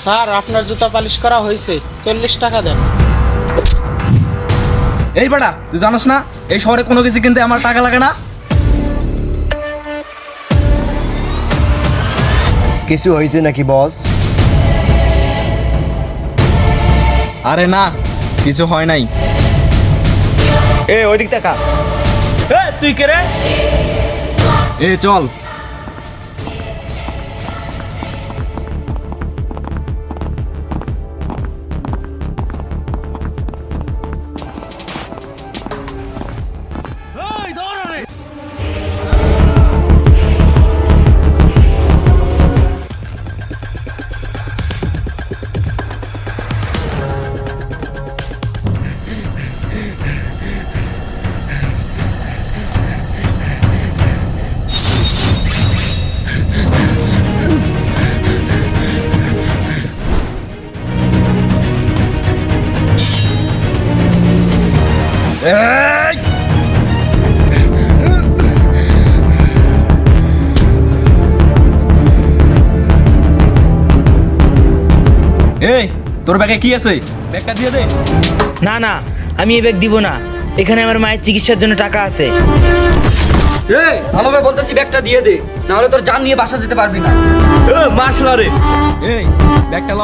Sir আপনার জুতা polish করা হয়েছে, 40 টাকা দেন। এই বেটা, তুই জানিস না এই শহরে কোনো কিছু কিনতে আমার টাকা লাগে না? কিছু হয়েছে নাকি বস? আরে না, কিছু হয় নাই। ওই দিক টাকা। তুই কে রে? চল। এই তোর ব্যাগে কি আছে? ব্যাগটা দিয়ে দে। না না, আমি এই ব্যাগ দিব না। এখানে আমার মায়ের চিকিৎসার জন্য টাকা আছে। ভালোভাবে বলতেছি, ব্যাগটা দিয়ে দে, না হলে তোর জান নিয়ে বাসা যেতে পারবি না। মারশালা রে। এই ব্যাগটা ল।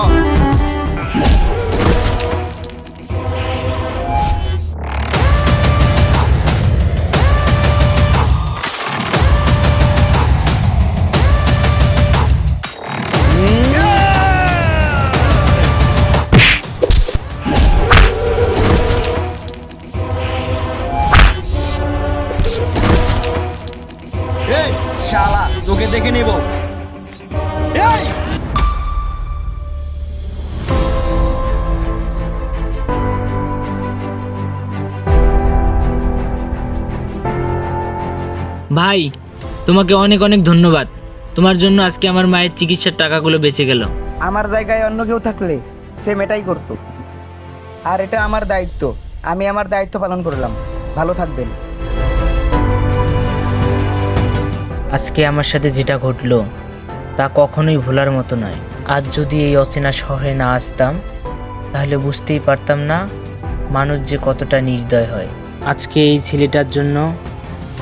শালা তোকে দেখে নিব। ভাই, তোমাকে অনেক অনেক ধন্যবাদ। তোমার জন্য আজকে আমার মায়ের চিকিৎসার টাকাগুলো বেঁচে গেল। আমার জায়গায় অন্য কেউ থাকলে সেম এটাই করতো। আর এটা আমার দায়িত্ব, আমি আমার দায়িত্ব পালন করলাম। ভালো থাকবেন। আজকে আমার সাথে যেটা ঘটলো তা কখনোই ভোলার মতো নয়। আজ যদি এই অচেনা শহরে না আসতাম তাহলে বুঝতেই পারতাম না মানুষ যে কতটা নির্দয় হয়। আজকে এই ছেলেটার জন্য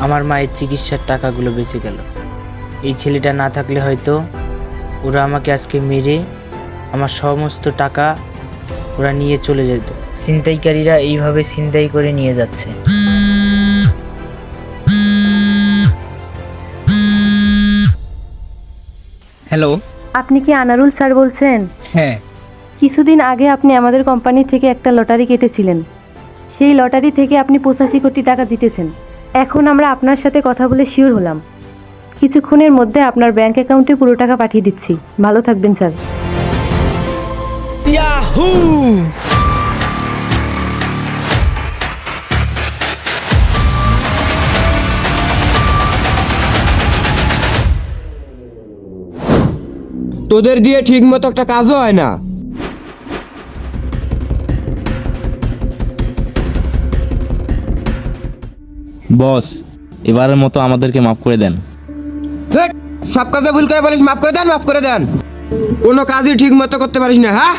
আমার মায়ের চিকিৎসার টাকাগুলো বেঁচে গেল। এই ছেলেটা না থাকলে হয়তো ওরা আমাকে আজকে মেরে আমার সমস্ত টাকা ওরা নিয়ে চলে যেত। ছিনতাইকারীরা এইভাবে ছিনতাই করে নিয়ে যাচ্ছে। হ্যালো। আপনি কি আনারুল স্যার বলছেন? হ্যাঁ। কিছুদিন আগে আপনি আমাদের কোম্পানি থেকে একটা লটারি কেটেছিলেন। সেই লটারি থেকে আপনি 85 কোটি টাকা জিতেছেন। এখন আমরা আপনার সাথে কথা বলে শিওর হলাম, কিছুক্ষণের মধ্যে আপনার ব্যাংক অ্যাকাউন্টে পুরো টাকা পাঠিয়ে দিচ্ছি। ভালো থাকবেন স্যার। ইয়াহু! তোদের দিয়ে ঠিক মতো একটা কাজও হয় না। বস, এবারের মতো আমাদেরকে মাফ করে দেন। ধ্যাৎ, সব কাজে ভুল করে বলিস মাফ করে দেন, মাফ করে দেন। কোনো কাজই ঠিক মতো করতে পারিস না, হ্যাঁ?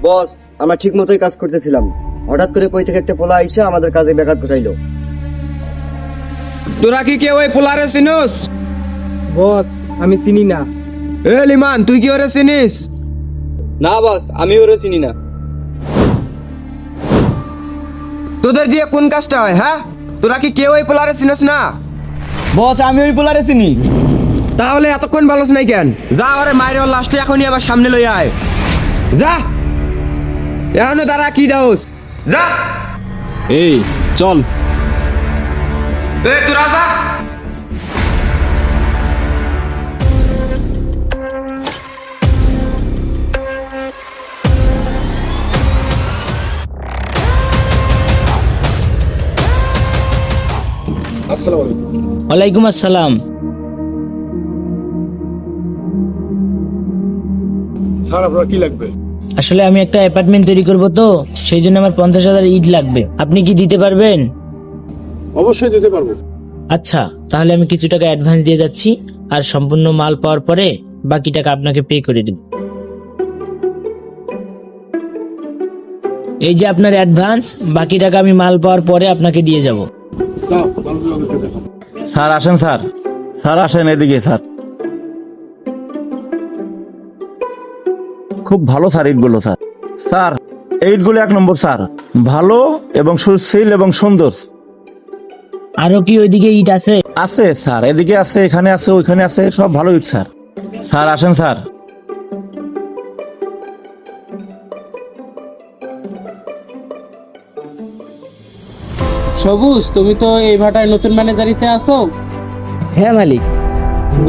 বস, আমরা ঠিক মতোই কাজ করতেছিলাম, হঠাৎ করে কই থেকে একটা পোলা আইসা আমাদের কাজে ব্যাঘাত ঘটাইলো। তোরা কি কেউ ওই পোলারে চিনোস? বস, আমি চিনি না। লিমান, তুই কি ওরে চিনিস? না বস, আমি ওরে চিনি না। তোদের দিয়ে কোন কাজটা হয়, হ্যাঁ? তোরা কি কেউ ওই পোলারে চিনোস না? বস, আমি ওই পোলারে চিনি। তাহলে এতক্ষণ বলছ নাই কেন? যা ওরে মায়ের লাস্টে এখনই আবার সামনে লই আয়। যা, এখনো দাঁড়া কি দাওস? যা। এই চল। তোরা যা। ওয়ালাইকুম আসসালাম। স্যার, আপনার কি লাগবে? আসলে আমি একটা অ্যাপার্টমেন্ট তৈরি করব, তো সেই জন্য আমার 50,000 ইট লাগবে। আপনি কি দিতে পারবেন? অবশ্যই দিতে পারবো। আচ্ছা, তাহলে আমি কিছু টাকা অ্যাডভান্স দিয়ে যাচ্ছি, আর সম্পূর্ণ মাল পাওয়ার পরে বাকি টাকা আপনাকে পে করে দেব। এই যে আপনার অ্যাডভান্স, বাকি টাকা আমি মাল পাওয়ার পরে আপনাকে দিয়ে যাব। দাও মালগুলো আমাকে দেখো। স্যার আসেন স্যার, স্যার আসেন এদিকে স্যার। খুব ভালো স্যার ইটগুলো স্যার। স্যার এই ইটগুলো 1 নম্বর স্যার, ভালো এবং সুশীল এবং সুন্দর। আরো কি ওইদিকে ইট আছে? আছে স্যার, এদিকে আছে, এখানে আছে, ওইখানে আছে, সব ভালো ইট স্যার। স্যার আসেন স্যার। সবুজ, তুমি তো এই ভাটায় নতুন ম্যানেজারিতে আছো। হ্যাঁ মালিক।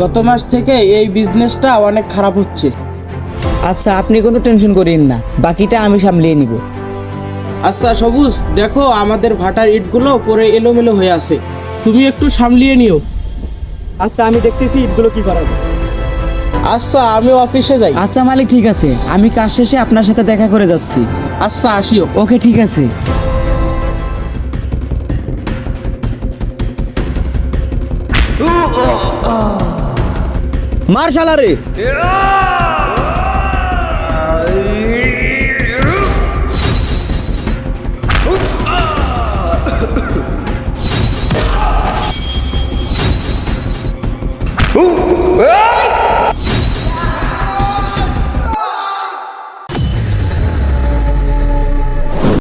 গত মাস থেকে এই বিজনেসটা অনেক খারাপ হচ্ছে। আচ্ছা, আপনি কোনো টেনশন করেন না, বাকিটা আমি সামলিয়ে নিব। আচ্ছা সবুজ, দেখো আমাদের ভাটার ইটগুলো পরে এলোমেলো হয়ে আছে, তুমি একটু সামলিয়ে নিও। আচ্ছা, আমি দেখতেছি ইটগুলো কি করা যায়। আচ্ছা আমি অফিসে যাই। আচ্ছা মালিক, ঠিক আছে, আমি কাজ শেষে আপনার সাথে দেখা করে যাচ্ছি। আচ্ছা আসিও। ওকে, ঠিক আছে। মার শালা রে।